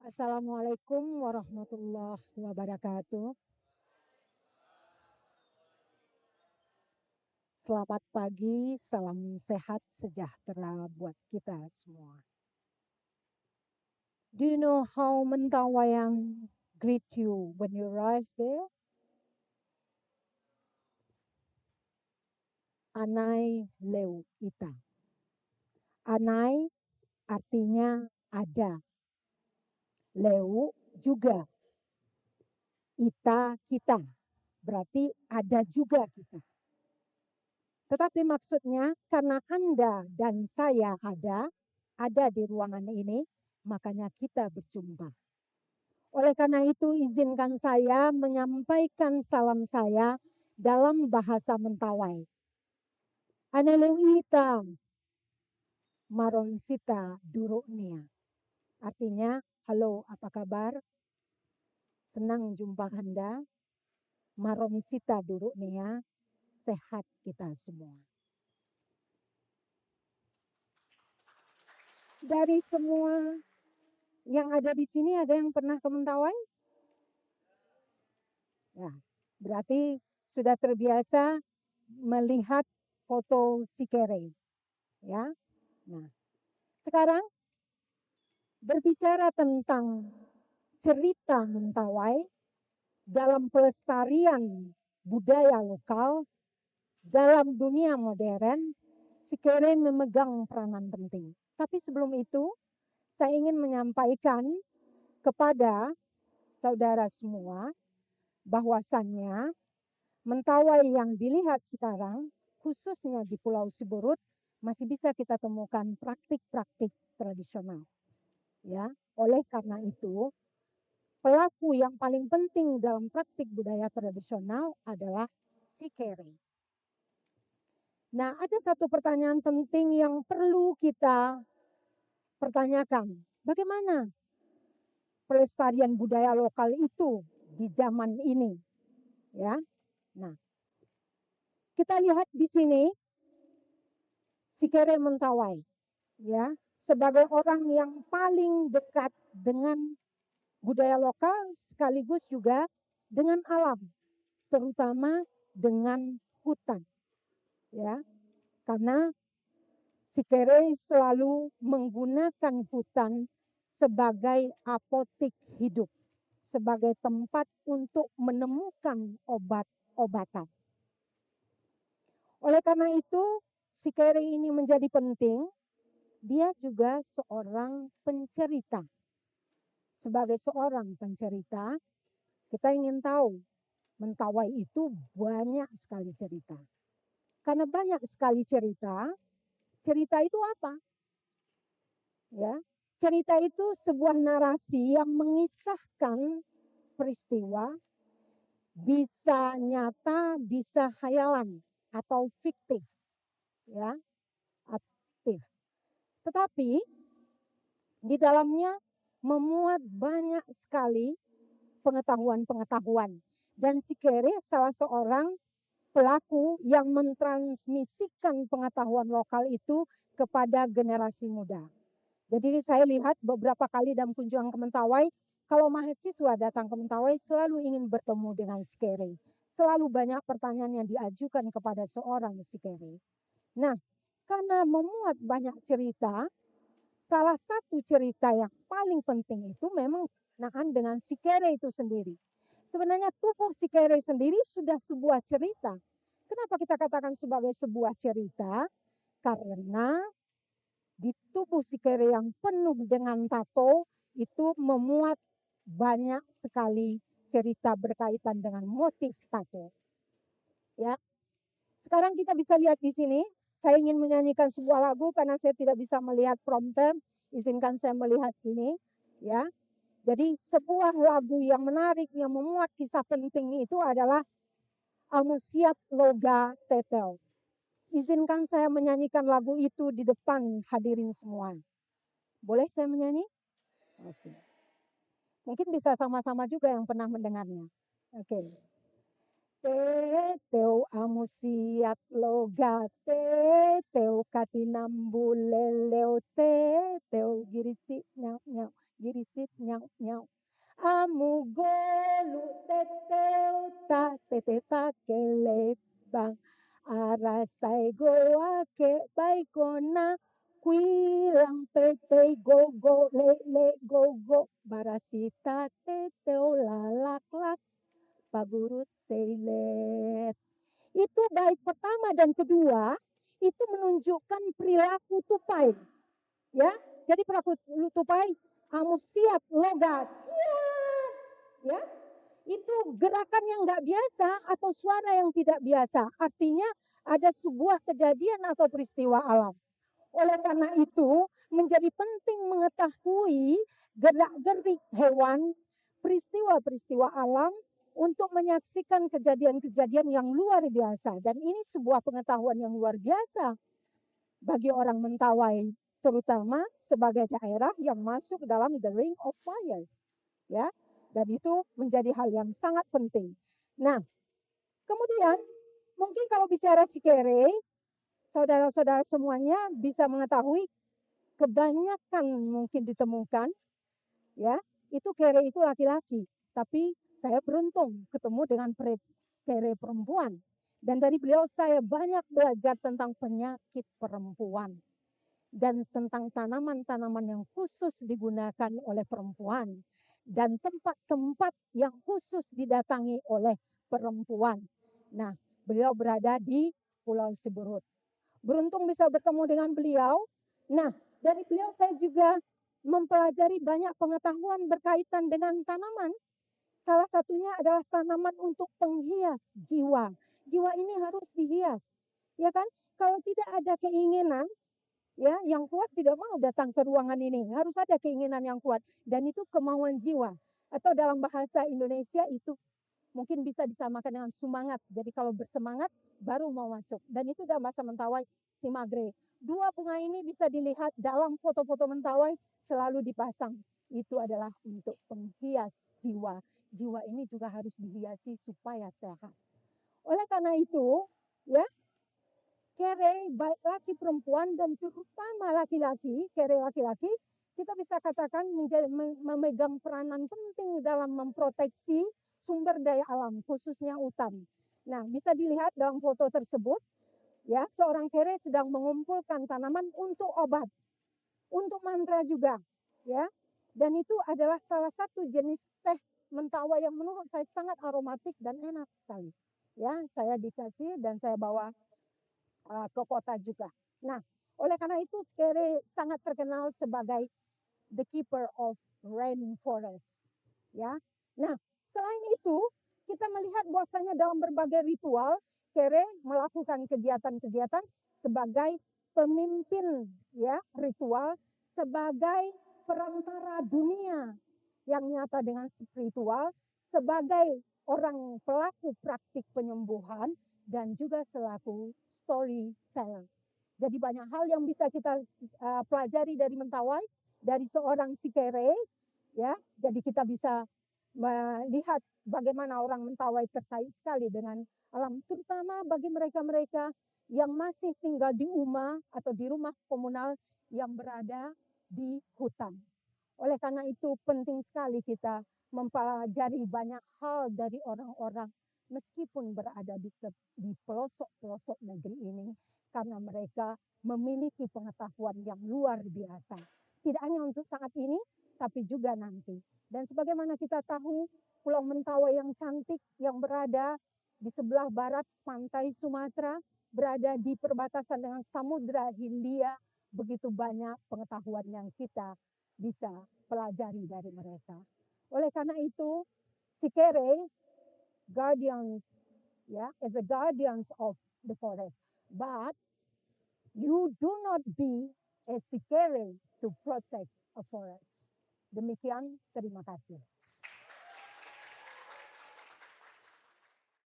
Assalamualaikum warahmatullahi wabarakatuh. Selamat pagi, salam sehat sejahtera buat kita semua. Do you know how Mentawai greet you when you arrive there? Anai leu ita. Anai artinya ada. Leu juga. Ita kita. Berarti ada juga kita. Tetapi maksudnya karena Anda dan saya ada di ruangan ini, makanya kita berjumpa. Oleh karena itu izinkan saya menyampaikan salam saya dalam bahasa Mentawai. Aneleuita maronsita duruknia. Artinya, halo apa kabar? Senang jumpa Anda. Maronsita duruknia, sehat kita semua. Dari semua yang ada di sini ada yang pernah ke Mentawai? Ya, berarti sudah terbiasa melihat foto Sikere. Ya. Nah, sekarang berbicara tentang cerita Mentawai dalam pelestarian budaya lokal dalam dunia modern, Sikere memegang peranan penting. Tapi sebelum itu, saya ingin menyampaikan kepada saudara semua bahwasannya Mentawai yang dilihat sekarang, khususnya di Pulau Siberut, masih bisa kita temukan praktik-praktik tradisional. Ya, oleh karena itu, pelaku yang paling penting dalam praktik budaya tradisional adalah Sikere. Nah, ada satu pertanyaan penting yang perlu kita pertanyakan. Bagaimana pelestarian budaya lokal itu di zaman ini? Ya. Nah, kita lihat di sini Sikere Mentawai, ya, sebagai orang yang paling dekat dengan budaya lokal sekaligus juga dengan alam, terutama dengan hutan, ya, karena Sikere selalu menggunakan hutan sebagai apotik hidup, sebagai tempat untuk menemukan obat-obatan. Oleh karena itu, Sikere ini menjadi penting. Dia juga seorang pencerita. Sebagai seorang pencerita, kita ingin tahu Mentawai itu banyak sekali cerita. Karena banyak sekali cerita itu apa? Ya, cerita itu sebuah narasi yang mengisahkan peristiwa, bisa nyata, bisa khayalan atau fiktif, ya, aktif. Tetapi di dalamnya memuat banyak sekali pengetahuan-pengetahuan. Dan Sikere salah seorang pelaku yang mentransmisikan pengetahuan lokal itu kepada generasi muda. Jadi saya lihat beberapa kali dalam kunjungan ke Mentawai, kalau mahasiswa datang ke Mentawai selalu ingin bertemu dengan Sikere. Selalu banyak pertanyaan yang diajukan kepada seorang Sikere. Nah, karena memuat banyak cerita, salah satu cerita yang paling penting itu memang berkenaan dengan Sikere itu sendiri. Sebenarnya tubuh Sikere sendiri sudah sebuah cerita. Kenapa kita katakan sebagai sebuah cerita? Karena di tubuh Sikere yang penuh dengan tato itu memuat banyak sekali cerita berkaitan dengan motif tato. Ya. Sekarang kita bisa lihat di sini, saya ingin menyanyikan sebuah lagu karena saya tidak bisa melihat prompter, izinkan saya melihat ini, ya. Jadi sebuah lagu yang menarik, yang memuat kisah penting itu adalah Amusiat Loga Tetel. Izinkan saya menyanyikan lagu itu di depan hadirin semua. Boleh saya menyanyi? Oke. Mungkin bisa sama-sama juga yang pernah mendengarnya. Oke. Teteu amusiat loga teteu katinambuleleu teteu girisi nyau nyau girisit nyau nyau. Amugolu teteu ta teteta kelebang. Arasai goa ke baikona kuilang pepe go go le go go. Barasita teteu lalak lak pagurut seilet. Itu bait pertama dan kedua itu menunjukkan perilaku tupai. Ya, jadi perilaku tupai, kamu siap logat, siap. Ya, itu gerakan yang nggak biasa atau suara yang tidak biasa. Artinya ada sebuah kejadian atau peristiwa alam. Oleh karena itu menjadi penting mengetahui gerak-gerik hewan, peristiwa-peristiwa alam untuk menyaksikan kejadian-kejadian yang luar biasa. Dan ini sebuah pengetahuan yang luar biasa bagi orang Mentawai, terutama sebagai daerah yang masuk dalam the Ring of Fire. Ya, dan itu menjadi hal yang sangat penting. Nah, kemudian mungkin kalau bicara Sikere, saudara-saudara semuanya bisa mengetahui kebanyakan mungkin ditemukan, ya, itu kere itu laki-laki. Tapi saya beruntung ketemu dengan kere perempuan. Dan dari beliau saya banyak belajar tentang penyakit perempuan. Dan tentang tanaman-tanaman yang khusus digunakan oleh perempuan. Dan tempat-tempat yang khusus didatangi oleh perempuan. Nah, beliau berada di Pulau Siberut. Beruntung bisa bertemu dengan beliau. Nah, dari beliau saya juga mempelajari banyak pengetahuan berkaitan dengan tanaman. Salah satunya adalah tanaman untuk penghias jiwa. Jiwa ini harus dihias, ya kan? Kalau tidak ada keinginan, ya, yang kuat tidak mau datang ke ruangan ini. Harus ada keinginan yang kuat dan itu kemauan jiwa. Atau dalam bahasa Indonesia itu mungkin bisa disamakan dengan semangat. Jadi kalau bersemangat baru mau masuk. Dan itu dalam bahasa Mentawai Simagre. Dua bunga ini bisa dilihat dalam foto-foto Mentawai selalu dipasang. Itu adalah untuk penghias jiwa. Jiwa ini juga harus dihiasi supaya sehat. Oleh karena itu, ya, kere baik laki perempuan dan terutama laki-laki, kere laki-laki, kita bisa katakan memegang peranan penting dalam memproteksi sumber daya alam, khususnya hutan. Nah, bisa dilihat dalam foto tersebut, ya, seorang kere sedang mengumpulkan tanaman untuk obat, untuk mantra juga, ya. Dan itu adalah salah satu jenis teh Mentawai yang menurut saya sangat aromatik dan enak sekali. Ya, saya dikasih dan saya bawa ke kota juga. Nah, oleh karena itu kere sangat terkenal sebagai the keeper of rainforest. Ya, nah selain itu kita melihat bahwasanya dalam berbagai ritual kere melakukan kegiatan-kegiatan sebagai pemimpin, ya, ritual, sebagai perantara dunia yang nyata dengan spiritual, sebagai orang pelaku praktik penyembuhan dan juga selaku storyteller. Jadi banyak hal yang bisa kita pelajari dari Mentawai, dari seorang Sikere, ya. Jadi kita bisa melihat bagaimana orang Mentawai terkait sekali dengan alam, terutama bagi mereka-mereka yang masih tinggal di rumah atau di rumah komunal yang berada di hutan. Oleh karena itu penting sekali kita mempelajari banyak hal dari orang-orang meskipun berada di pelosok-pelosok negeri ini, karena mereka memiliki pengetahuan yang luar biasa. Tidak hanya untuk saat ini, tapi juga nanti. Dan sebagaimana kita tahu, Pulau Mentawai yang cantik yang berada di sebelah barat pantai Sumatera, berada di perbatasan dengan Samudra Hindia, begitu banyak pengetahuan yang kita bisa pelajari dari mereka. Oleh karena itu, Sikere guardians, ya, as a guardians of the forest. But you do not be a Sikere to protect a forest. Demikian, terima kasih.